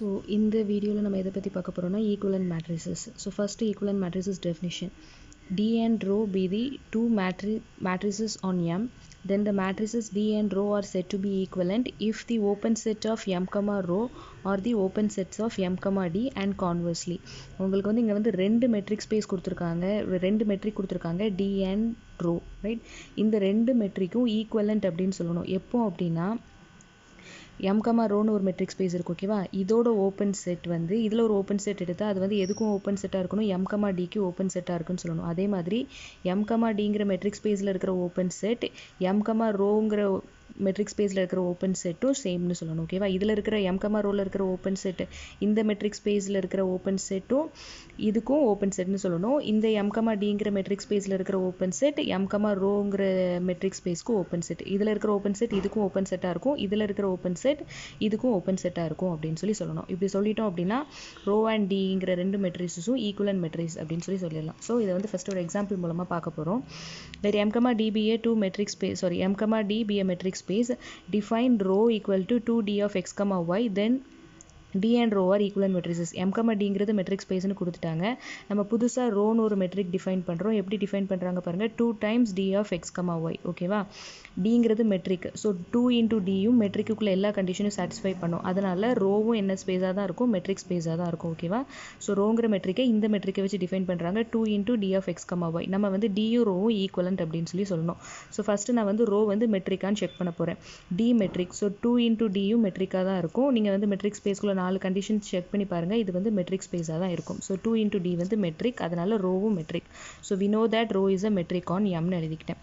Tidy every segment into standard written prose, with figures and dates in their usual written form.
So in the video நம்ம எதை பத்தி பார்க்க போறோம்னா equivalent matrices. So first equivalent matrices definition. D and rho be the two matrices on M. Then the matrices D and rho are said to be equivalent if the open set of M comma rho or the open sets of M comma D and conversely. உங்களுக்கு வந்து இங்க வந்து ரெண்டு metric space கொடுத்திருக்காங்க, ரெண்டு matric கொடுத்திருக்காங்க D and rho, right? இந்த ரெண்டு மெட்ரிக்கும் ஈக்குவலண்ட் அப்படின்னு சொல்லணும். எப்போ அப்படின்னா M comma rho னு ஒரு மெட்ரிக் ஸ்பேஸ் இருக்கு, ஓகேவா? இதோட ஓப்பன் செட் வந்து இதுல ஒரு ஓப்பன் செட் எடுத்தா அது வந்து எதுக்கும் ஓப்பன் செட்டா இருக்கணும், M comma D க்கு ஓப்பன் செட்டா இருக்குன்னு சொல்லணும். அதே மாதிரி M comma Dங்கிற மெட்ரிக் ஸ்பேஸ்ல இருக்கிற ஓப்பன் செட் M comma rhoங்கிற மெட்ரிக் ஸ்பேஸ்ல இருக்கிற ஓப்பன் செட்டும் சேம்னு சொல்லணும், ஓகேவா? இதுல இருக்கிற M comma rhoல இருக்கிற ஓப்பன் செட் இந்த மெட்ரிக் ஸ்பேஸ்ல இருக்கிற ஓப்பன் செட்டும் இதுக்கும் ஓப்பன் செட்னு சொல்லணும். இந்த M comma Dங்கிற மெட்ரிக் ஸ்பேஸ்ல இருக்கிற ஓப்பன் செட் M comma rhoங்கிற மெட்ரிக் ஸ்பேஸ்க்கு ஓப்பன் செட், இதுல இருக்கிற ஓப்பன் செட் இதுக்கும் ஓப்பன் செட்டா இருக்கும், இதுல இருக்கிற ஓப்பன் செட் இதுக்கும் ஓப்பன் செட்டா இருக்கும் அப்படின்னு சொல்லணும். இப்படி சொல்லிட்டோம் அப்படின்னா ரோ அண்ட் டிங்கிற ரெண்டு மெட்ரிக்ஸும் ஈக்குவலன்ட் மெட்ரிக்ஸ் அப்படின்னு சொல்லிடலாம். ஸோ இதை வந்து ஃபர்ஸ்ட் ஒரு எக்ஸாம்பிள் மூலமா பார்க்க போறோம். Let M comma D be a two metric space, sorry, M comma D be a metric space, define rho equal to 2D of x comma y, then D and rho are equivalent matrices. M comma Dங்கிறது metric ஸ்பேஸ்னு கொடுத்துட்டாங்க. நம்ம புதுசா ரோன்னு ஒரு metric define பண்றோம். எப்படி define பண்றாங்க பாருங்க, 2 times D of x comma y, ஓகேவா? Dங்கிறது மெட்ரிக், ஸோ 2 into Dயும் மெட்ரிக்குள்ள எல்லா கண்டிஷனும் சாட்டிஸ்ஃபை பண்ணும். அதனால ரோவும் என்ன ஸ்பேஸா தான் இருக்கும், மெட்ரிக் ஸ்பேஸா தான் இருக்கும், ஓகேவா? ஸோ ரோங்கிற மெட்ரிக்கை இந்த மெட்ரிக்கை வச்சு டிஃபைன் பண்றாங்க, 2 into D of x comma y. நம்ம வந்து Dயும் ரோவும் ஈக்குவலன்ட் அப்படின்னு சொல்லணும். ஸோ ஃபர்ஸ்ட் நான் வந்து ரோ வந்து மெட்ரிக்கான்னு செக் பண்ண போறேன். D மெட்ரிக், ஸோ 2 into Dயும் மெட்ரிக்கா தான் இருக்கும். நீங்க வந்து மெட்ரிக் ஸ்பேஸ்க்குள்ள 4 கண்டிஷன்ஸ் செக் பண்ணி பாருங்க, இது வந்து மெட்ரிக் ஸ்பேஸா தான் இருக்கும். ஸோ 2 into D வந்து மெட்ரிக், அதனால ரோவும் metric. So we know that rho is a metric on M னு எழுதிக்கிட்டேன்.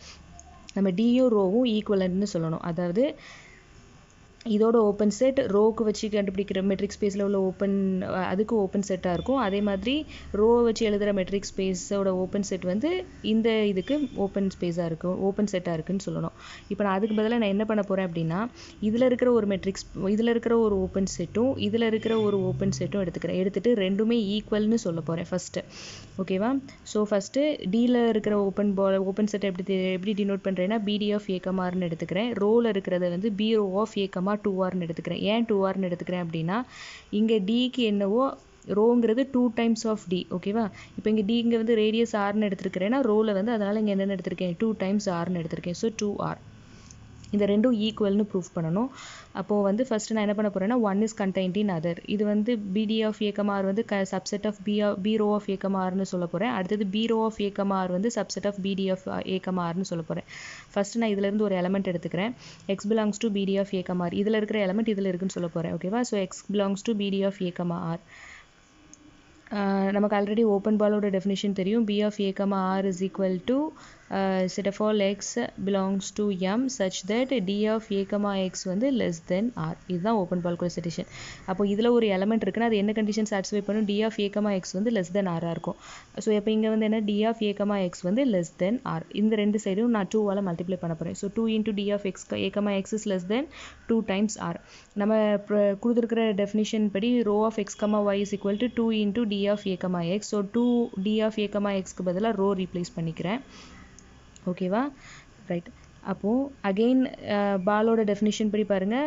நம்ம டியும் ரோவும் ஈக்குவலன்ட்னு சொல்லணும். அதாவது இதோட ஓப்பன் செட் ரோக்கு வச்சு கண்டுபிடிக்கிற மெட்ரிக் ஸ்பேஸில் உள்ள ஓப்பன் அதுக்கு ஓப்பன் செட்டாக இருக்கும். அதே மாதிரி ரோவை வச்சு எழுதுகிற மெட்ரிக் ஸ்பேஸோட ஓப்பன் செட் வந்து இந்த இதுக்கு ஓப்பன் ஸ்பேஸாக இருக்கும், ஓப்பன் செட்டாக இருக்குன்னு சொல்லணும். இப்போ நான் அதுக்கு பதிலாக நான் என்ன பண்ண போகிறேன் அப்படின்னா இதில் இருக்கிற ஒரு மெட்ரிக்ஸ், இதில் இருக்கிற ஒரு ஓப்பன் செட்டும் இதில் இருக்கிற ஒரு ஓப்பன் செட்டும் எடுத்துட்டு ரெண்டுமே ஈக்குவல்னு சொல்ல போகிறேன் ஃபஸ்ட்டு, ஓகேவா? ஸோ ஃபஸ்ட்டு டியில் இருக்கிற ஓப்பன் செட்டை எப்படி டினோட் பண்ணுறேன்னா பிடி ஆஃப் ஏ கமார்னு எடுத்துக்கிறேன். ரோவில் இருக்கிறத வந்து B row of A comma 2R எடுத்துக்கிறேன். ஏன் 2R எடுத்துக்கிறேன் அப்படின்னா இங்க Dக்கு என்னவோ ரோங்கிறது 2 times of D, ஓகேவா? இப்போ இங்க D இங்க வந்து ரேடியஸ் Rன்னு எடுத்துக்கிறேன்னா ரோல வந்து அதனால இங்க என்ன எடுத்திருக்கேன் 2 times Rன்னு எடுத்திருக்கேன். So 2R. இந்த ரெண்டும் ஈக்குவல்னு ப்ரூஃப் பண்ணணும். அப்போ வந்து ஃபர்ஸ்ட் நான் என்ன பண்ண போறேன்னா 1 is contained in other. இது வந்து BD of A, R வந்து subset of B row of A, Rன்னு சொல்ல போறேன். அடுத்தது B row of A, R வந்து subset of BD of A, Rன்னு சொல்ல போறேன். ஃபர்ஸ்ட் நான் இதுல இருந்து ஒரு எலிமெண்ட் எடுத்துக்கிறேன். X belongs to BD of A, R. இதுல இருக்கிற எலிமெண்ட் இதுல இருக்குன்னு சொல்ல போறேன், ஓகேவா? So X belongs to BD of A, R. நமக்கு ஆல்ரெடி ஓப்பன் பாலோட டெஃபினிஷன் தெரியும். B of A, R is equal to set of all x belongs to M such that D of A, x வந்து less than R. இதுதான் open பால் கூட செட்டிஷன். அப்போ இதில் ஒரு element இருக்குன்னா அது என்ன கண்டிஷன் சாட்டிஸ்ஃபை பண்ணும், D of A, x வந்து less than R இருக்கும். ஸோ இப்போ இங்கே வந்து என்ன D of A, x வந்து less than R. இந்த ரெண்டு சைடும் நான் 2ஆல் மல்டிப்ளை பண்ண போகிறேன். So 2 into D of A, x is less than 2 times R. நம்ம கொடுத்துருக்கிற டெஃபினிஷன் படி rho of x, y is equal to 2 into D of A, x. So 2 D of A, xக்கு பதிலாக ரோ ரீப்ளேஸ் பண்ணிக்கிறேன், ஓகேவா? Right. அப்போ again பாலோட definition படி பாருங்க,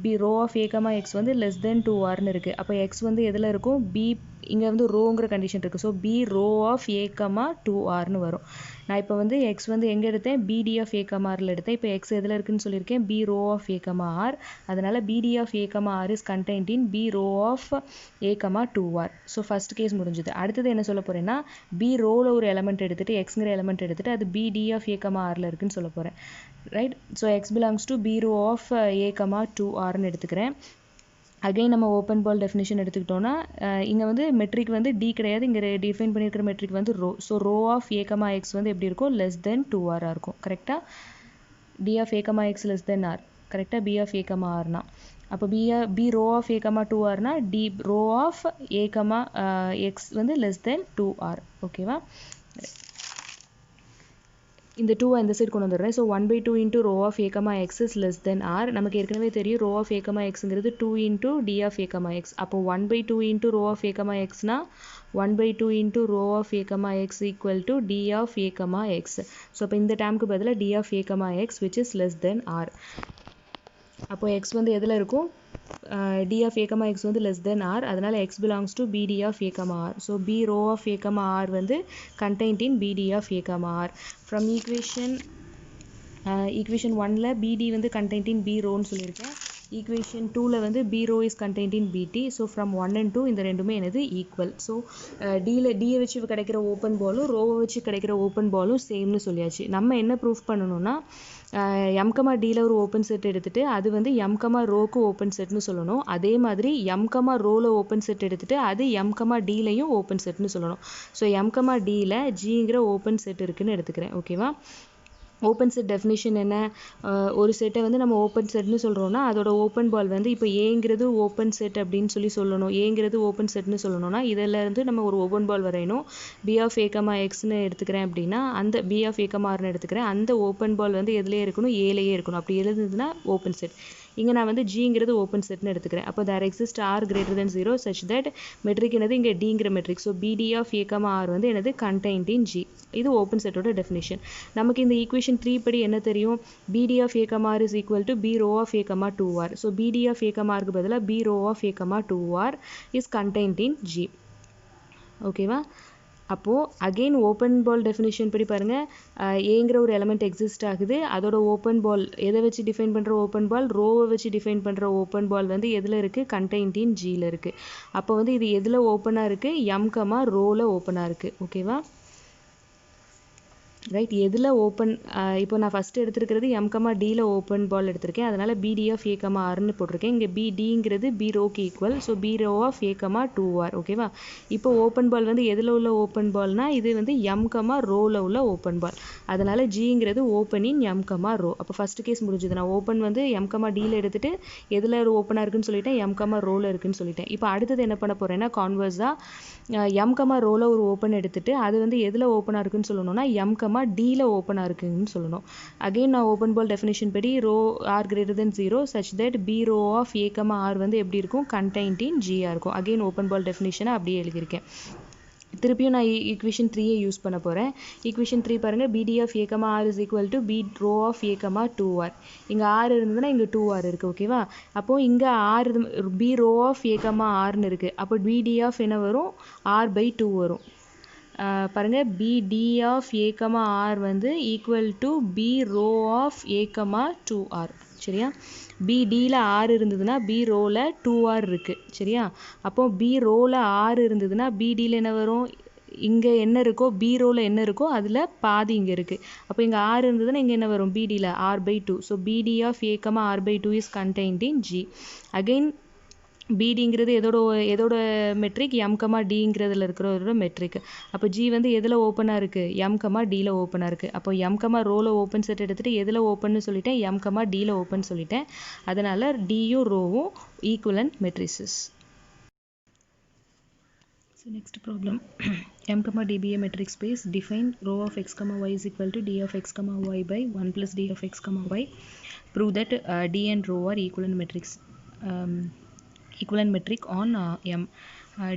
B row of A comma X வந்து லெஸ் தென் 2Rன்னு இருக்கு. அப்போ எக்ஸ் வந்து எதில் இருக்கும், பி இங்கே வந்து ரோங்கிற கண்டிஷன் இருக்குது. So B row of A comma 2Rன்னு வரும். நான் இப்போ வந்து எக்ஸ் வந்து எங்கே எடுத்தேன், பிடி ஆஃப் ஏ கமாரில் எடுத்தேன். இப்போ எக்ஸ் எதில் இருக்குன்னு சொல்லியிருக்கேன், B row of A comma R. அதனால BD of A comma R is contained in B row of A comma 2R. So first case முடிஞ்சுது. அடுத்தது என்ன சொல்ல போறேன்னா பி ரோவில் ஒரு எலமெண்ட் எடுத்துட்டு எக்ஸ்ங்கிற எலமெண்ட் எடுத்துட்டு அது பிடி ஆஃப் ஏ கமா ஆரில் இருக்குன்னு சொல்ல போகிறேன், right? So X belongs to B row of A comma 2Rன்னு எடுத்துக்கிறேன். அகைன் நம்ம ஓப்பன் பால் டெஃபினிஷன் எடுத்துக்கிட்டோம்னா இங்கே வந்து மெட்ரிக் வந்து டி கிடையாது, இங்கே டிஃபைன் பண்ணியிருக்கிற மெட்ரிக் வந்து rho. So rho of A comma X வந்து எப்படி இருக்கும், லெஸ் தென் 2R இருக்கும், கரெக்டாக? D of A comma X less than R, கரெக்டாக? பி ஆஃப் ஏ கமா ஆர்னா அப்போ B row of A comma 2Rனா D rho of A comma X வந்து லெஸ் தென் 2R, ஓகேவா? இந்த 2 இந்த சைடு கொண்டு வந்துடுறேன். So 1/2 into rho of A comma X is less than R. நமக்கு ஏற்கனவே தெரியும் ரோ ஆஃப் ஏ கமா எக்ஸுங்கிறது 2 into D of A comma X. அப்போ 1/2 into rho of A comma எக்ஸ்னா 1/2 into rho of A comma X equal to D of A comma X. So அப்போ இந்த டேர்முக்கு பதிலாக D of A comma X which is less than R. அப்போ X வந்து எதில் இருக்கும், d of a comma x வந்து less than r, அதனால x belongs to bd of a comma r. So b row of a comma r வந்து contained in bd of a comma r. From equation 1ல bd வந்து contained in b row ன்னு சொல்லியிருக்கேன். equation 2ல வந்து b row is contained in bt. so from 1 and 2 இந்த ரெண்டுமே என்னது equal. so d வச்சு கிடைக்கிற ஓப்பன் பாலும் row வச்சு கிடைக்கிற ஓப்பன் பாலும் சேம்னு சொல்லியாச்சு. நம்ம என்ன ப்ரூஃப் பண்ணணும்னா m, d ல ஒரு ஓப்பன் செட் எடுத்துட்டு அது வந்து m, ரோக்கு ஓப்பன் செட்னு சொல்லணும். அதே மாதிரி m, ரோல ஓப்பன் செட் எடுத்துட்டு அது m, d லயும் ஓப்பன் செட்னு சொல்லணும். ஸோ m, d ல gங்கிற ஓப்பன் செட் இருக்குன்னு எடுத்துக்கிறேன். ஓகேவா? ஓப்பன் செட் டெஃபினிஷன் என்ன? ஒரு செட்டை வந்து நம்ம ஓப்பன் செட்னு சொல்கிறோம்னா அதோட ஓப்பன் பால் வந்து இப்போ ஏங்கிறது ஓப்பன் செட் அப்படின்னு சொல்லணும். ஏங்கிறது ஓப்பன் செட்னு சொல்லணும்னா இதில் இருந்து நம்ம ஒரு ஓப்பன் பால் வரையணும். b of a, xன்னு எடுத்துக்கிறேன் அப்படின்னா அந்த b of a, rன்னு எடுத்துக்கிறேன். அந்த ஓப்பன் பால் வந்து எதுலேயே இருக்கணும்? ஏலேயே இருக்கணும். அப்படி எழுதுதுன்னா ஓப்பன் செட். இங்கே நான் வந்து ஜிங்கிறது ஓப்பன் செட்னு எடுத்துக்கிறேன். அப்போ there exists r greater than 0 such that metric என்னது? இங்கே டிங்கிற metric. So bd of a, r வந்து என்னது? contained in g. இது ஓப்பன் செட்டோட டெஃபினிஷன். நமக்கு இந்த ஈக்குவேஷன் 3 படி என்ன தெரியும்? bd of a, r is equal to b row of a, 2r. So bd of a, க்கு பதிலாக b row of a, 2r is contained in g. ஓகேவா? அப்போ அகெயின் ஓப்பன் பால் டெஃபினிஷன் படி பாருங்க, ஏங்கிற ஒரு எலமெண்ட் எக்ஸிஸ்ட் ஆகுது. அதோட ஓப்பன் பால் எதை வச்சு டிஃபைன் பண்ற ஓப்பன் பால்? ரோவை வச்சு டிஃபைன் பண்ற ஓப்பன் பால் வந்து எதுல இருக்கு? கண்டெய்ன்ட் இன் ஜில இருக்கு. அப்போ வந்து இது எதுல ஓப்பனா இருக்கு? m, ரோல ஓப்பனா இருக்கு. ஓகேவா? ரைட். எதில் ஓப்பன்? இப்போ நான் ஃபஸ்ட் எடுத்துருக்கிறது m, dல ஓப்பன் பால் எடுத்திருக்கேன். அதனால bd of a, rன்னு போட்டிருக்கேன். இங்கே bdங்கிறது b rohu equal. So b row of a, 2r. ஓகேவா? இப்போ ஓப்பன் பால் வந்து எதில் உள்ள ஓப்பன் பால்னா இது வந்து m, ரோவில் உள்ள ஓப்பன் பால். அதனால ஜிங்கிறது ஓப்பன் இன் m, ரோ. அப்போ ஃபர்ஸ்ட் கேஸ் முடிஞ்சது. நான் ஓப்பன் வந்து m, dல எடுத்துட்டு எதில் ஓப்பனாக இருக்குன்னு சொல்லிட்டேன்? m, ரோவில் இருக்குன்னு சொல்லிட்டேன். இப்போ அடுத்தது என்ன பண்ண போறேன்னா கான்வர்ஸாக m, ரோவில் ஒரு ஓப்பன் எடுத்துட்டு அது வந்து எதில் ஓப்பனாக இருக்குன்னு சொல்லணும்னா m, dல ஓப்பனாக இருக்குன்னு சொல்லணும். அகெயின் நான் ஓப்பன் பால் டெஃபினிஷன் படி row r greater than 0 such that b row of a, r வந்து எப்படி இருக்கும்? contained in g இருக்கும். அகெயின் ஓப்பன் பால் டெஃபினிஷனை அப்படியே எழுதியிருக்கேன். திருப்பியும் நான் ஈக்குவேஷன் 3 யூஸ் பண்ண போகிறேன். ஈக்குவேஷன் 3 பாருங்க, bd of a, r is equal to b row of a, 2r. இங்கே r இருந்ததுன்னா இங்கே 2r இருக்கு. ஓகேவா? அப்போ இங்கே r b row of a, rன்னு இருக்கு. அப்போ bd of என்ன வரும்? r/2 வரும். பாருங்க, bd of a, r வந்து equal to b row of a, 2r. சரியா? bdல r இருந்ததுன்னா b ரோல 2r இருக்கு. சரியா? அப்போ b ரோல r இருந்ததுன்னா bdல என்ன வரும்? இங்க என்ன இருக்கோ b ரோல என்ன இருக்கோ அதுல பாதி இங்க இருக்கு. அப்போ இங்க r இருந்ததுன்னா இங்க என்ன வரும்? bdல r/2. So bd of a, r/2 is contained in g. Again bdங்கிறது எதோட மெட்ரிக்? m, dங்கிறதுல இருக்கிற மெட்ரிக். அப்போ g வந்து எதில் ஓப்பனாக இருக்கு? m, dல ஓப்பனாக இருக்கு. அப்போ m, ரோல ஓப்பன் செட் எடுத்துட்டு எதில் ஓப்பன்னு சொல்லிட்டேன்? m, dல ஓப்பன் சொல்லிட்டேன். அதனால dயும் ரோவும் equivalent மெட்ரிசஸ். So next problem. m, d be a metric space. Define row of x, y is equal to d of x, y by 1 plus d of x, y. Prove that d and row are equivalent metrics. Equivalent metric on m.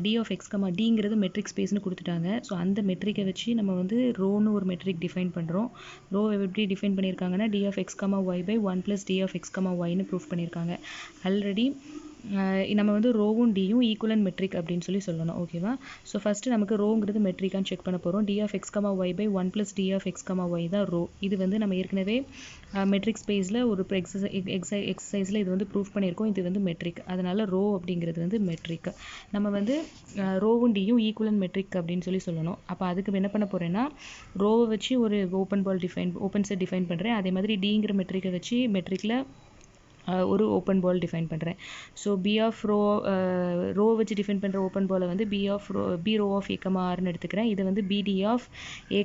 d of x, dங்கிறது metric ஸ்பேஸ்னு கொடுத்துட்டாங்க. So அந்த மெட்ரிக்கை வச்சு நம்ம வந்து ரோன்னு ஒரு மெட்ரிக் டிஃபைன் பண்ணுறோம். ரோ எப்படி டிஃபைன் பண்ணியிருக்காங்கன்னா d of x, y by 1 plus d of x, yன்னு ப்ரூஃப் பண்ணியிருக்காங்க. ஆல்ரெடி நம்ம வந்து ரோவும் டியும் ஈக்குவலன்ட் மெட்ரிக் அப்படின்னு சொல்லணும். ஓகேவா? ஸோ ஃபஸ்ட்டு நமக்கு ரோங்கிறது மெட்ரிக்கான்னு செக் பண்ண போகிறோம். d of x, y by 1 plus d of x, y தான் ரோ. இது வந்து நம்ம ஏற்கனவே மெட்ரிக் ஸ்பேஸில் ஒரு எக்ஸசைஸில் இது வந்து ப்ரூஃப் பண்ணியிருக்கோம். இது வந்து மெட்ரிக். அதனால ரோ அப்படிங்கிறது வந்து மெட்ரிக். நம்ம வந்து ரோவும் டியும் ஈக்குவலன்ட் மெட்ரிக் அப்படின்னு சொல்லணும். அப்போ அதுக்கு என்ன பண்ண போகிறேன்னா ரோவை வச்சு ஒரு ஓப்பன் செட் டிஃபைன் பண்ணுறேன். அதே மாதிரி டிங்கிற மெட்ரிக்கை வச்சு மெட்ரிக்கில் ஒரு ஓப்பன் பால் டிஃபைன் பண்ணுறேன். ஸோ பி ஆஃப் ரோ வச்சு டிஃபைன் பண்ணுற ஓப்பன் பாலை வந்து பி ரோ ஆஃப் a, rன்னு எடுத்துக்கிறேன். இது வந்து bd ஆஃப் a,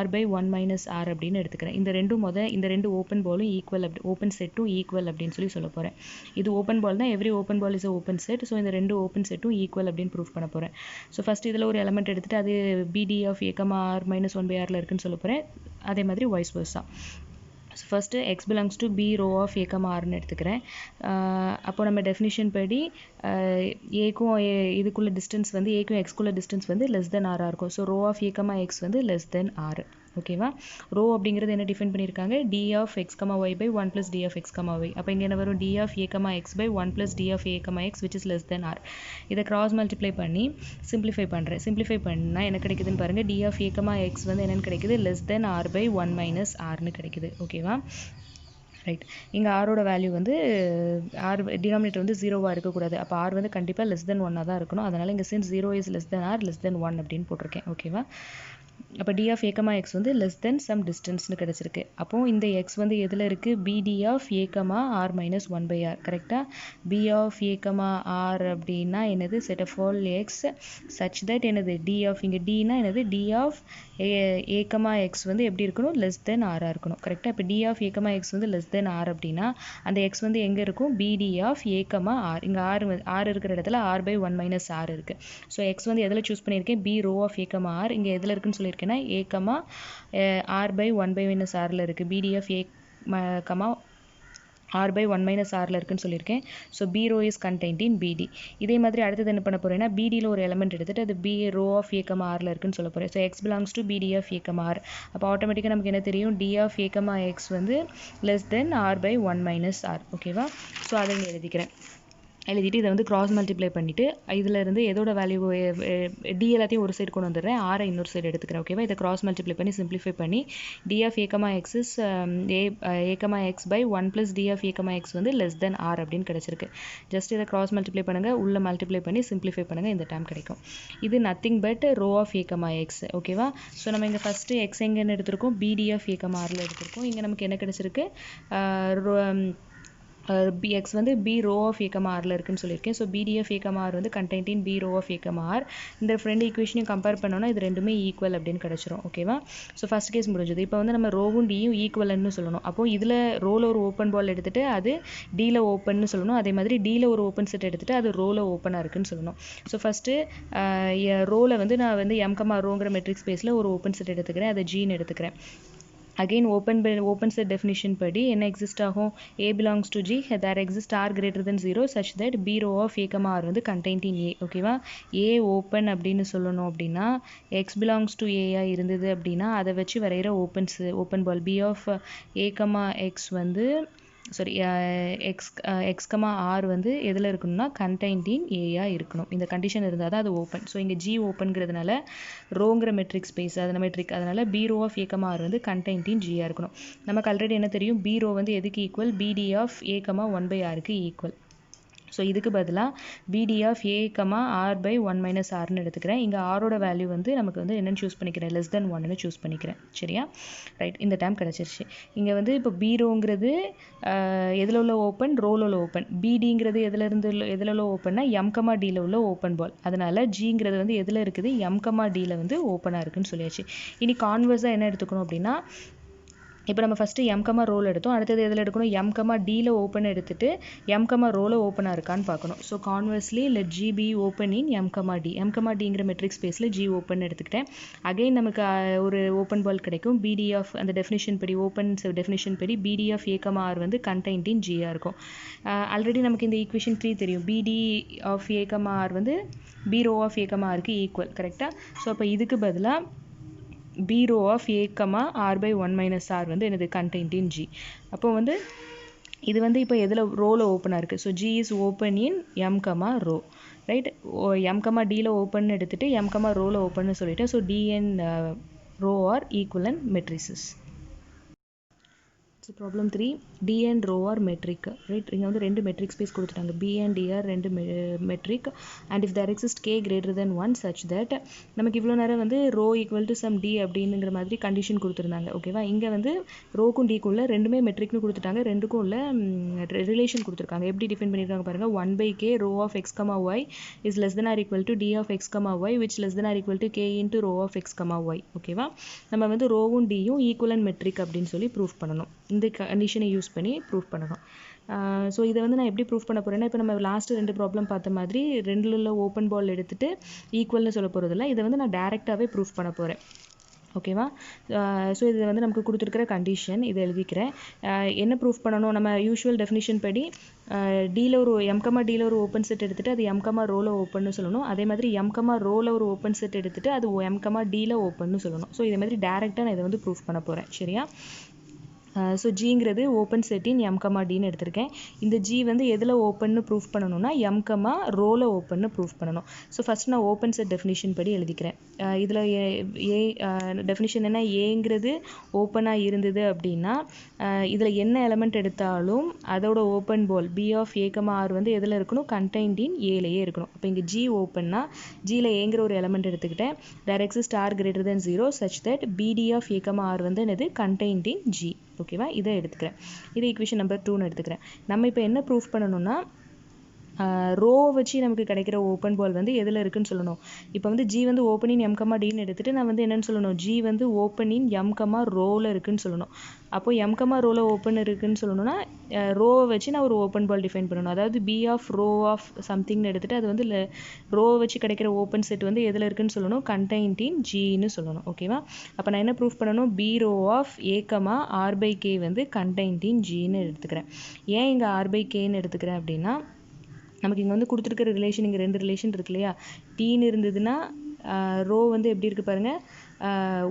r by 1 minus r அப்படின்னு எடுத்துக்கிறேன். இந்த ரெண்டு ஓப்பன் பாலும் ஈக்குவல், ஓப்பன் செட்டும் ஈக்குவல் அப்படின்னு சொல்ல போகிறேன். இது ஓப்பன் பால் தான். Every open ball is open set. So இந்த ரெண்டு ஓப்பன் செட்டும் ஈக்குவல் அப்படின்னு ப்ரூஃப் பண்ண போகிறேன். ஸோ ஃபஸ்ட் இதில் ஒரு எலமெண்ட் எடுத்துகிட்டு அது bd ஆஃப் a, r minus 1 by r இருக்குன்னு சொல்ல போகிறேன். அதே மாதிரி vice versa. So first x belongs to b row of a, rன்னு எடுத்துக்கிறேன். அப்போ நம்ம டெஃபினிஷன் படி ஏக்கும் இதுக்குள்ள டிஸ்டன்ஸ் வந்து ஏக்கும் எக்ஸ்குள்ள டிஸ்டன்ஸ் வந்து லெஸ் தென் ஆராக இருக்கும். So rho of a, x வந்து லெஸ் தென் r. ஓகேவா. ரோ அப்படிங்கிறது என்ன டிஃபைன் பண்ணியிருக்காங்க, D of X comma Y by one plus D of X comma Y. அப்போ இங்கே என்ன வரும், D of A comma X by one plus D of A comma X which is less than R. இதை cross multiply பண்ணி simplify பண்ணுறேன். Simplify பண்ணால் என்ன கிடைக்குதுன்னு பாருங்கள், D of A comma X வந்து என்னென்னு கிடைக்குது, less than R by one minus ஆர்னு கிடைக்குது. ஓகேவா. ரைட். இங்கே ஆரோட வேல்யூ வந்து ஆர் டினாமினேட்டர் வந்து ஜீரோவாக இருக்கக்கூடாது. அப்போ ஆர் வந்து கண்டிப்பாக லெஸ் தென் ஒன்னாக தான் இருக்கணும். அதனால் இங்கே since zero is less than R less than one அப்படின்னு போட்டிருக்கேன். ஓகேவா. அப்போ D of A comma X வந்து லெஸ் தென் சம் டிஸ்டன்ஸ்னு கிடச்சிருக்கு. அப்போது இந்த எக்ஸ் வந்து எதில் இருக்குது, B D of A comma R minus one by R. கரெக்டாக. B of A comma R அப்படின்னா என்னது, set of all X such that என்னது டி ஆஃப், இங்கே டினா என்னது, D of A comma X வந்து எப்படி இருக்கணும், லெஸ் தென் ஆராக இருக்கணும். கரெக்டாக. இப்போ D of A comma X வந்து லெஸ் தென் ஆர் அப்படின்னா அந்த எக்ஸ் வந்து எங்கே இருக்கும், B D of A comma R. இங்கே ஆர் இருக்கிற இடத்துல R by one minus R இருக்குது. ஸோ எக்ஸ் வந்து எதில் சூஸ் பண்ணியிருக்கேன், B row of A comma R. இங்கே எதில் இருக்குன்னு சொல்லியிருக்கேன், A comma R by one by minus ஆரில் இருக்குது. B D of A comma R by one minus ஆரில் இருக்குன்னு சொல்லியிருக்கேன். So B rho is contained in BD. இதே மாதிரி அடுத்தது என்ன பண்ண போகிறேன்னா, பிடியில் ஒரு எலமெண்ட் எடுத்துகிட்டு அது B row of A comma ஆரில் இருக்குன்னு சொல்ல போகிறேன். ஸோ எக்ஸ் பிலாங்ஸ் டு பிடி ஆஃப் ஏ கமா ஆர். அப்போ ஆட்டோமேட்டிக்காக நமக்கு என்ன தெரியும், D of A comma X வந்து less than R by one minus R. ஓகேவா. ஸோ அதை இங்கே எழுதிக்கிறேன். எழுதிட்டு இதை வந்து கிராஸ் மல்டிப்ளை பண்ணிவிட்டு இதில் இருந்து எதோட வேல்யூ டி எல்லாத்தையும் ஒரு சைடு கொண்டு வந்துடுறேன், ஆரை இன்னொரு சைடு எடுத்துக்கிறேன். ஓகேவா. இதை கிராஸ் மல்டிப்ளை பண்ணி சிம்பிளிஃபை பண்ணி D of A comma X is A comma X by one plus D of A comma X வந்து லெஸ் தென் ஆர் அப்படின்னு கிடச்சிருக்கு. ஜஸ்ட் இதை கிராஸ் மல்டிப்ளை பண்ணுங்கள், உள்ளே மல்டிப்ளை பண்ணி சிம்பிளிஃபை பண்ணுங்கள், இந்த டைம் கிடைக்கும். இது nothing but rho of A comma X. ஓகேவா. ஸோ நம்ம இங்கே ஃபஸ்ட்டு எக்ஸ் எங்கன்னு எடுத்திருக்கோம், பிடி ஆஃப் ஏ கமா ஆரில் எடுத்திருக்கோம். இங்கே நமக்கு என்ன கிடச்சிருக்கு, எக்ஸ் வந்து B row of A comma ஆரில் இருக்குன்னு சொல்லியிருக்கேன். So B D of A comma R வந்து contained in B row of A comma R. இந்த ஃப்ரெண்ட் ஈக்குவேஷனையும் கம்பேர் பண்ணோன்னா இது ரெண்டுமே ஈக்குவல் அப்படின்னு கிடச்சிரும். ஓகேவா. ஸோ ஃபஸ்ட் கேஸ் முடிஞ்சது. இப்போ வந்து நம்ம ரோவும் டியும் ஈக்குவல்னு சொல்லணும். அப்போது இதில் ரோவில் ஒரு ஓப்பன் பால் எடுத்துகிட்டு அது டியில் ஓப்பன்னு சொல்லணும். அதே மாதிரி டியில் ஒரு ஓப்பன் செட் எடுத்துகிட்டு அது ரோவில் ஓப்பனாக இருக்குன்னு சொல்லணும். ஸோ ஃபஸ்ட்டு ரோவில் வந்து நான் வந்து எம் கமா ரோங்கிற மெட்ரிக் ஸ்பேஸில் ஒரு ஓப்பன் செட் எடுத்துக்கிறேன், அதை ஜின்னு எடுத்துக்கிறேன். அகெயின் ஓப்பன் செட் டெஃபினிஷன் படி என்ன எக்ஸிஸ்ட் ஆகும், A belongs to G, there exists R greater than 0 such that B row of A comma R வந்து contained in A. ஓகேவா. A ஓப்பன் அப்படின்னு சொல்லணும் அப்படின்னா X belongs to A இருந்தது அப்படின்னா அதை வச்சு வரைகிற open ball B of A comma X வந்து எக்ஸ் கமா ஆர் வந்து எதில் இருக்கணும்னா கண்டெய்ன்ட் இன் ஏயா இருக்கணும். இந்த கண்டிஷன் இருந்தால் தான் அது ஓப்பன். ஸோ இங்கே ஜி ஓப்பன்கிறதுனால ரோங்கிற மெட்ரிக் ஸ்பேஸ் அது மெட்ரிக், அதனால் B row of A comma R வந்து கண்டெய்ன்ட் இன் ஜியாக இருக்கணும். நமக்கு ஆல்ரெடி என்ன தெரியும், பி ரோ வந்து எதுக்கு equal, B D of A comma one by ஆருக்கு ஈக்குவல். ஸோ இதுக்கு பதிலாக B D of A comma R by one minus ஆர்னு எடுத்துக்கிறேன். இங்கே ஆரோட வேல்யூ வந்து நமக்கு வந்து என்னென்னு சூஸ் பண்ணிக்கிறேன், லெஸ் தென் ஒன்னு சூஸ் பண்ணிக்கிறேன். சரியா. ரைட். இந்த டைம் கிடச்சிருச்சு. இங்கே வந்து இப்போ பீரோங்கிறது எதில் உள்ள ஓப்பன், ரோவில் உள்ள ஓப்பன். பிடிங்கிறது எதில் உள்ள ஓப்பன்னா எம் கமா டியில் உள்ள ஓப்பன் பால். அதனால் ஜிங்கிறது வந்து எதில் இருக்குது, எம் கமா டியில் வந்து ஓப்பனாக இருக்குன்னு சொல்லியாச்சு. இனி கான்வர்ஸாக என்ன எடுத்துக்கணும் அப்படின்னா, இப்போ நம்ம ஃபஸ்ட்டு எம் கமா ரோல் எடுத்தோம், அடுத்தது எதில் எடுக்கணும், எம் கமா டியில் ஓப்பன் எடுத்துகிட்டு எம் கமா ரோவில் ஓப்பனாக இருக்கான்னு பார்க்கணும். So conversely let G be open in M comma டிங்கிற மெட்ரிக் ஸ்பேஸில் ஜி ஓப்பன் எடுத்துக்கிட்டேன். அகெயின் நமக்கு ஒரு ஓப்பன் பால் கிடைக்கும். பிடி ஆஃப் அந்த டெஃபினிஷன் படி, ஓப்பன் டெஃபினிஷன் படி B D of A comma R வந்து கண்டெய்ன்ட் இன் ஜியாக இருக்கும். ஆல்ரெடி நமக்கு இந்த ஈக்குவேஷன் 3 தெரியும், B D of A comma R வந்து B row of A comma ஆருக்கு ஈக்குவல். கரெக்டாக. ஸோ அப்போ இதுக்கு பதிலாக B row of A comma R by one minus R வந்து எனது கண்டெய்ன்ட் இன் ஜி. அப்போ வந்து இது வந்து இப்போ எதில் ரோவில் ஓப்பனாக இருக்குது. So G is open in M comma rho. Right. M comma டியில் ஓப்பன் எடுத்துகிட்டு எம் கமா ரோவில் ஓப்பன்னு சொல்லிவிட்டு, so D and row are equivalent matrices. So problem 3, D and row are metric. Right. இங்கே வந்து ரெண்டு மெட்ரிக் ஸ்பேஸ் கொடுத்துட்டாங்க, B and D are ரெண்டு metric. And if there exist K greater than 1 such that, நமக்கு இவ்வளோ நேரம் வந்து rho equal to some D அப்படிங்கிற மாதிரி கண்டிஷன் கொடுத்துருந்தாங்க. ஓகேவா. இங்கே வந்து ரோக்கும் டிக்குள்ள ரெண்டுமே மெட்ரிக்னு கொடுத்துட்டாங்க, ரெண்டுக்கும் உள்ள ரிலேஷன் கொடுத்துருக்காங்க. எப்படி டிஃபைன் பண்ணியிருக்காங்க பாருங்கள், 1/k rho of X comma Y is less than R equal to D of X comma Y which less than R equal to K into rho of X comma Y. ஓகேவா. நம்ம வந்து ரோவும் டியும் equivalent matric அப்படின்னு சொல்லி proof பண்ணணும். இந்த கண்டிஷனை use பண்ணி proof பண்ணணும். ஸோ இதை வந்து நான் எப்படி ப்ரூஃப் பண்ண போகிறேன்னா, இப்போ நம்ம லாஸ்ட்டு 2 ப்ராப்ளம் பார்த்த மாதிரி ரெண்டில் உள்ள ஓப்பன் பால் எடுத்துகிட்டு ஈக்குவல்னு சொல்ல போகிறதில்ல, இதை வந்து நான் டேரெக்டாகவே ப்ரூஃப் பண்ண போகிறேன். ஓகேவா? ஸோ இது வந்து நமக்கு கொடுத்துருக்கிற கண்டிஷன், இதை எழுதிக்கிறேன். என்ன ப்ரூஃப் பண்ணணும்? நம்ம யூஷுவல் டெஃபினிஷன் படி டியில் ஒரு டியில் ஒரு ஓப்பன் செட் எடுத்துகிட்டு அது எம்கமா ரோவில் ஓப்பன்னு சொல்லணும். அதே மாதிரி எம்கமா ரோவில் ஒரு ஓப்பன் செட் எடுத்துகிட்டு அது எம்கமா டியில் ஓப்பன்னு சொல்லணும். ஸோ இதே மாதிரி டேரெக்டாக நான் இதை வந்து ப்ரூஃப் பண்ண போகிறேன். சரியா? ஸோ ஜிங்கிறது ஓப்பன் செட்டின் எம்கமா டின்னு எடுத்திருக்கேன். இந்த ஜி வந்து எதில் ஓப்பன்னு ப்ரூஃப் பண்ணணும்னா எம்கமா ரோவில் ஓப்பன்னு ப்ரூஃப் பண்ணணும். ஸோ ஃபஸ்ட் நான் ஓப்பன் செட் டெஃபினிஷன் படி எழுதிக்கிறேன். இதில் டெஃபினிஷன் என்ன? ஏங்கிறது ஓப்பனாக இருந்தது அப்படின்னா இதில் என்ன எலமெண்ட் எடுத்தாலும் அதோட open ball P of A comma R வந்து எதில் இருக்கணும்? கண்டெய்ன்ட் இன் ஏலையே இருக்கணும். அப்போ இங்கே ஜி ஓப்பன்னா ஜியில் ஏங்கிற ஒரு எலமெண்ட் எடுத்துக்கிட்டேன். There exist R greater than 0 such that BD of A comma R வந்து என்னது? Contained in G. ஓகேவா? இதை எடுத்துக்கிறேன். இது ஈக்குவேஷன் நம்பர் 2ன்னு எடுத்துக்கிறேன். நம்ம இப்போ என்ன ப்ரூஃப் பண்ணணும்னா ரோ வச்சு நமக்கு கிடைக்கிற ஓப்பன் பால் வந்து எதில் இருக்குன்னு சொல்லணும். இப்போ வந்து ஜி வந்து ஓப்பனின் எம்கமா டின்னு எடுத்துகிட்டு நான் வந்து என்னென்னு சொல்லணும்? ஜி வந்து ஓப்பனின் எம்கமா ரோவில் இருக்குன்னு சொல்லணும். அப்போது எம்கமா ரோவில் ஓப்பன் இருக்குன்னு சொல்லணும்னா ரோவை வச்சு நான் ஒரு ஓப்பன் பால் டிஃபைன் பண்ணணும். அதாவது பி ஆஃப் ரோ ஆஃப் சம்திங்னு எடுத்துகிட்டு அது வந்து ரோவை வச்சு கிடைக்கிற ஓப்பன் செட் வந்து எதில் இருக்குன்னு சொல்லணும்? கண்டெய்ன்ட் இன் ஜின்னு சொல்லணும். ஓகேவா? அப்போ நான் என்ன ப்ரூஃப் பண்ணணும்? B row of A comma R by K வந்து கண்டெய்ன்ட் இன் ஜின்னு எடுத்துக்கிறேன். ஏன் இங்கே ஆர் பை கேன்னு எடுத்துக்கிறேன் அப்படின்னா நமக்கு இங்கே வந்து கொடுத்துருக்கிற ரிலேஷன் இங்கே 2 ரிலேஷன் இருக்கு இல்லையா? டீன்னு இருந்ததுன்னா ரோ வந்து எப்படி இருக்குது பாருங்கள்,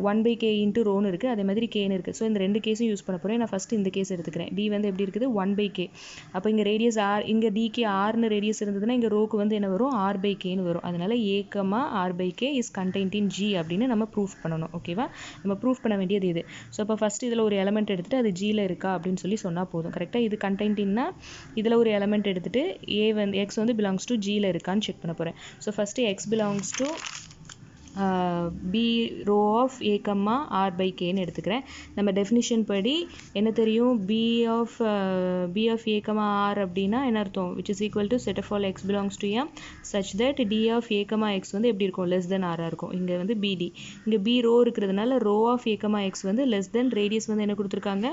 1/k இன்ட்டு ரோன்னு இருக்குது, அதே மாதிரி கேன்னு இருக்குது. ஸோ இந்த 2 கேஸும் யூஸ் பண்ண போகிறேன். நான் ஃபஸ்ட்டு இந்த கேஸ் எடுத்துக்கிறேன். டி வந்து எப்படி இருக்குது? 1/k. அப்போ இங்கே ரேடியஸ் ஆர், இங்கே டிகே ஆர்னு ரேடியஸ் இருந்ததுன்னா இங்கே ரோக்கு வந்து என்ன வரும்? r/kன்னு வரும். அதனால் ஏகமா r/k is contained in G அப்படின்னு நம்ம ப்ரூஃப் பண்ணணும். ஓகேவா? நம்ம ப்ரூஃப் பண்ண வேண்டியது இது. ஸோ அப்போ ஃபஸ்ட்டு இதில் ஒரு எலமெண்ட் எடுத்துகிட்டு அது ஜியில் இருக்கா அப்படின்னு சொல்லி சொன்னால் போதும். கரெக்டாக? இது கண்டெய்ன்ட்னா இதில் ஒரு எலமெண்ட் எடுத்துகிட்டு எக்ஸ் வந்து பிலாங்ஸ் டு ஜியில் இருக்கான்னு செக் பண்ண போகிறேன். So first X belongs to B row of A comma R by கேன்னு எடுத்துக்கிறேன். நம்ம டெஃபினிஷன் படி என்ன தெரியும்? B of A comma R அப்படின்னா என்ன அர்த்தம்? Which is equal to set of all X belongs to M such that D of A comma X வந்து எப்படி இருக்கும்? லெஸ் தென் ஆராக இருக்கும். இங்கே வந்து பிடி, இங்கே பி ரோ இருக்கிறதுனால rho of A comma X வந்து லெஸ் தென் ரேடியஸ் வந்து என்ன கொடுத்துருக்காங்க?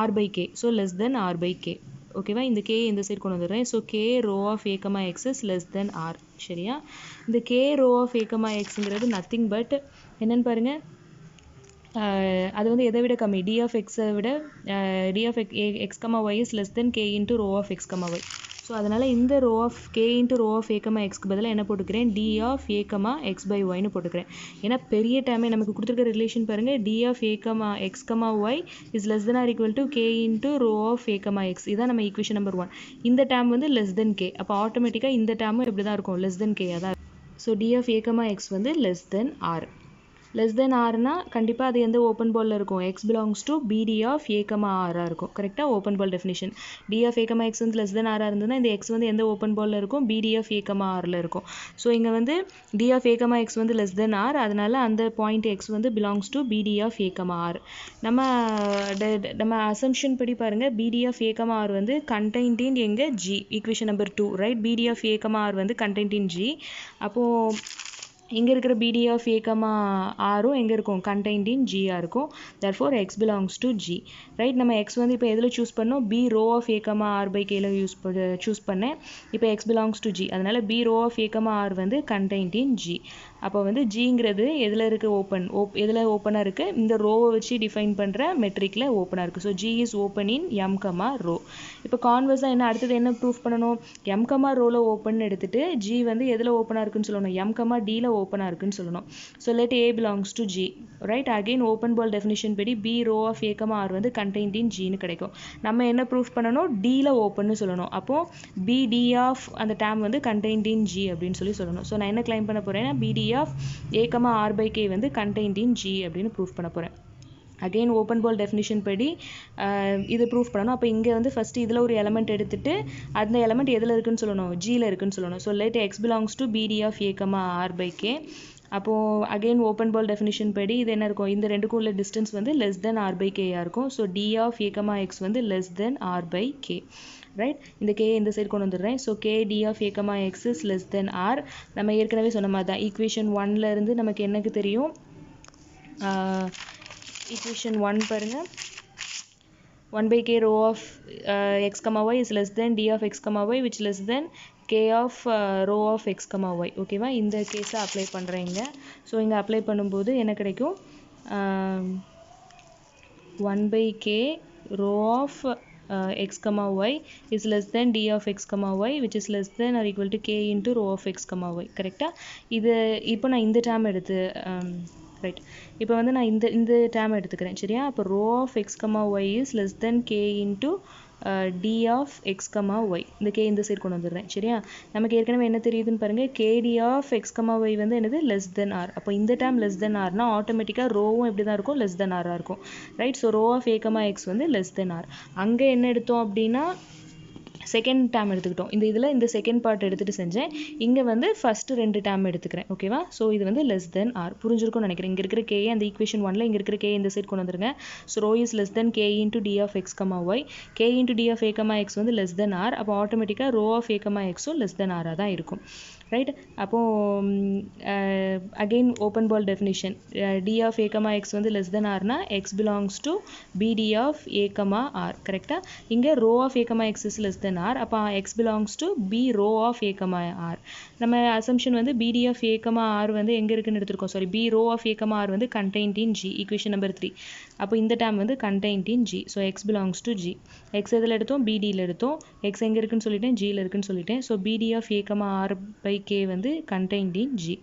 R by K. So less than R by K. ஓகேவா? இந்த கே இந்த சைடு கொண்டு வந்துடுறேன். So K rho of A comma X is less than R. சரியா? இந்த K rho of A comma எக்ஸுங்கிறது நத்திங் பட் என்னன்னு பாருங்கள், அது வந்து எதை விட கம்மி? டி ஆஃப் எக்ஸை விட D of X comma Y is less than K into rho of X comma Y. So அதனால் இந்த rho of K into rho of A comma எக்ஸ்க்கு பதிலாக என்ன போட்டுக்கிறேன்? D of A comma X by ஒய்னு போட்டுக்கிறேன். ஏன்னா பெரிய டைமே நமக்கு கொடுத்துருக்க ரிலேஷன் பாருங்கள், D of A comma X comma Y is less than R equal to K into rho of A comma X. இதான் நம்ம ஈக்குவேஷன் நம்பர் 1. இந்த டேம் வந்து லெஸ் தென் கே. அப்போ ஆட்டோமேட்டிக்காக இந்த டேமும் எப்படி தான் இருக்கும்? லெஸ் தென் கேயாக தான். So D of A comma X வந்து less than R. Less than ஆர்னா கண்டிப்பாக அது எந்த ஓப்பன் பாலில் இருக்கும்? எக்ஸ் பிலாங்ஸ் டு பிடி ஆஃப் ஏ கமா ஆராக இருக்கும். கரெக்டாக? Open ball definition. D of A comma X வந்து லெஸ் தென் ஆராக இருந்ததுன்னா இந்த எக்ஸ் வந்து எந்த ஓப்பன் பாலில் இருக்கும்? பிடி ஆஃப் ஏ கமா ஆரில் இருக்கும். ஸோ இங்கே வந்து D of A comma X வந்து லெஸ் தென் ஆர், அதனால அந்த பாயிண்ட் எக்ஸ் வந்து பிலாங்ஸ் டு பிடி ஆஃப் ஏ கமா ஆர். நம்ம அசம்ஷன் படி பாருங்கள், BD of A comma R வந்து கண்டெய்ன்ட் இன் எங்கே? G. Equation number 2, right? BD of A comma R வந்து கண்டெய்ன்ட் இன் ஜி. அப்போது இங்கே இருக்கிற பிடி ஆஃப் ஏ கமா ஆரும் எங்கே இருக்கும்? கண்டெய்ன்ட் இன் ஜியாக இருக்கும். Therefore X belongs to G. Right? நம்ம எக்ஸ் வந்து இப்போ எதில் சூஸ் பண்ணோம்? B row of A comma R by கேல சூஸ் பண்ணேன். இப்போ எக்ஸ் பிலாங்ஸ் டு ஜி. அதனால் B row of A comma R வந்து கண்டெய்ன்ட் இன் ஜி. அப்போ வந்து ஜிங்கிறது எதில் இருக்குது? எதில் ஓப்பனாக இருக்குது? இந்த ரோவை வச்சு டிஃபைன் பண்ணுற மெட்ரிக்கில் ஓப்பனாக இருக்குது. So G is open in M comma row. இப்போ கான்வர்ஸாக என்ன அடுத்தது என்ன ப்ரூஃப் பண்ணணும்? எம் கமா ரோவில் ஓப்பன் எடுத்துகிட்டு ஜி வந்து எதில் ஓப்பனாக இருக்குன்னு சொல்லணும்? எம் கமா டியில் ஓப்பனாக இருக்குன்னு சொல்லணும். So let A belongs to G. Right? Again open ball definition படி B row of A comma R வந்து கண்டெய்ன்ட் இன் ஜின்னு கிடைக்கும். நம்ம என்ன ப்ரூஃப் பண்ணணும்? டியில் ஓப்பன்னு சொல்லணும். அப்போது பி டி ஆஃப் அந்த டேம் வந்து கண்டெய்ன்ட் இன் ஜி அப்படின்னு சொல்லணும். ஸோ நான் என்ன கிளைம் பண்ண போகிறேன்னா B D of A comma R by K வந்து கண்டெய்ன்ட் இன் ஜி அப்படின்னு ப்ரூஃப் பண்ண போகிறேன். அகெயின் ஓப்பன் பால் டெஃபினிஷன் படி இது ப்ரூஃப் பண்ணணும். அப்போ இங்கே வந்து ஃபஸ்ட்டு இதில் ஒரு எலமெண்ட் எடுத்துகிட்டு அந்த எலமெண்ட் எதில் இருக்குன்னு சொல்லணும்? ஜியில் இருக்குன்னு சொல்லணும். So let X belongs to பிடி of A comma R by K. அப்போது அகெயின் ஓப்பன் பால் டெஃபினிஷன் படி இது என்ன இருக்கும்? இந்த ரெண்டுக்கும் உள்ள டிஸ்டன்ஸ் வந்து லெஸ் தென் ஆர் பை கேயாக இருக்கும். So D of A comma X வந்து less than R by K. Right? இந்த கே இந்த சைடு கொண்டு வந்துடுறேன். So K D of A comma X is less than R. நம்ம ஏற்கனவே சொன்ன மாதிரி தான் ஈக்குவேஷன் 1ல இருந்து நமக்கு என்னக்கு தெரியும்? ஈக்குவேஷன் 1 பாருங்கள், 1/k rho of x, y is less than d of x, y which less than k of row of x comma y ஓகேவா இந்த கேஸை அப்ளை பண்ணுறீங்க ஸோ இங்கே அப்ளை பண்ணும்போது என்ன கிடைக்கும் 1 by k row of x comma y is less than d of x comma y which is less than or equal to k into row of x comma y கரெக்டாக இது இப்போ நான் இந்த term எடுத்து right இப்போ வந்து நான் இந்த டேர்ம் எடுத்துக்கிறேன் சரியா அப்போ row of x comma y is less than k into d of x comma y இந்த k இந்த சைடு கொண்டு வந்துடுறேன் சரியா நமக்கு ஏற்கனவே என்ன தெரியுதுன்னு பாருங்க kd of x comma y வந்து என்னது less than r அப்போ இந்த டேர்ம் less than r னா ஆட்டோமேட்டிக்காக ரோவும் எப்படி தான் இருக்கும் less than r இருக்கும் right so row of a comma x வந்து less than r அங்கே என்ன எடுத்தோம் அப்படின்னா செகண்ட் டேர்ம் எடுத்துக்கிட்டோம் இதில் இந்த செகண்ட் பார்ட் எடுத்துகிட்டு செஞ்சேன் இங்கே வந்து ஃபஸ்ட்டு 2 டேர்ம் எடுத்துக்கிறேன் ஓகேவா ஸோ இது வந்து லெஸ் தென் ஆர் புரிஞ்சிருக்கும்னு நினைக்கிறேன் இங்கே இருக்கிற கே அந்த ஈக்குவேஷன் 1ல இங்கே இருக்கிற கே இந்த சைட் கொண்டு வந்துருங்க so row is less than K into D of X comma Y K into D of A comma X வந்து லெஸ் தென் ஆர் அப்போ ஆட்டோமேட்டிக்காக ரோ ஆஃப் ஏ கமா எக்ஸும் லெஸ் தென் ஆராக தான் இருக்கும் ரைட் அப்போது again open ball definition D of A comma X வந்து less than ஆர்னா எக்ஸ் பிலாங்ஸ் டு பிடி ஆஃப் ஏ கமா ஆர் கரெக்டாக இங்கே row of A comma X is less than R அப்போ x belongs to B row of A comma R நம்ம assumption வந்து பிடி of A comma R வந்து எங்கே இருக்குன்னு எடுத்திருக்கோம் sorry B row of A comma R வந்து contained in G equation number 3 அப்போ இந்த டேர்ம் வந்து contained in G so X belongs to G X எதில் எடுத்தோம் பிடியில் எடுத்தோம் எக்ஸ் எங்கே இருக்குன்னு சொல்லிட்டேன் ஜியில் இருக்குன்னு சொல்லிட்டேன் so B D of A comma R by K வந்து கண்டெய்ன்ட் இன் ஜி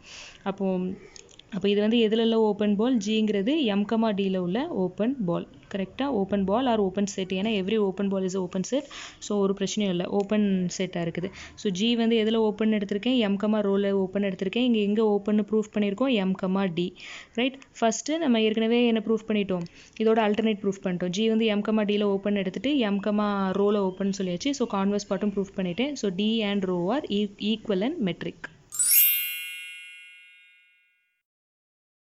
அப்போ இது வந்து எதில் ஓப்பன் பால் ஜிங்கிறது எம் கமா டியில் உள்ள ஓப்பன் பால் கரெக்டாக open ball are open set ஏன்னா every open ball is open set so ஒரு பிரச்சனையும் இல்லை ஓப்பன் செட்டாக இருக்குது ஸோ ஜி வந்து எதில் ஓப்பன் எடுத்திருக்கேன் எம் கமா ரோவில் ஓப்பன் எடுத்திருக்கேன் இங்கே எங்கே ஓப்பன் ப்ரூஃப் பண்ணியிருக்கோம் M comma T right first நம்ம ஏற்கனவே என்ன ப்ரூஃப் பண்ணிட்டோம் இதோட அல்டர்னேட் ப்ரூஃப் பண்ணிட்டோம் ஜி வந்து எம் கமா டியில் ஓப்பன் எடுத்துகிட்டு எம் கமா ரோவில் ஓப்பன் சொல்லியாச்சு ஸோ கான்வர்ஸ் பார்ட்டும் ப்ரூஃப் பண்ணிட்டேன் so D and row are equal and matric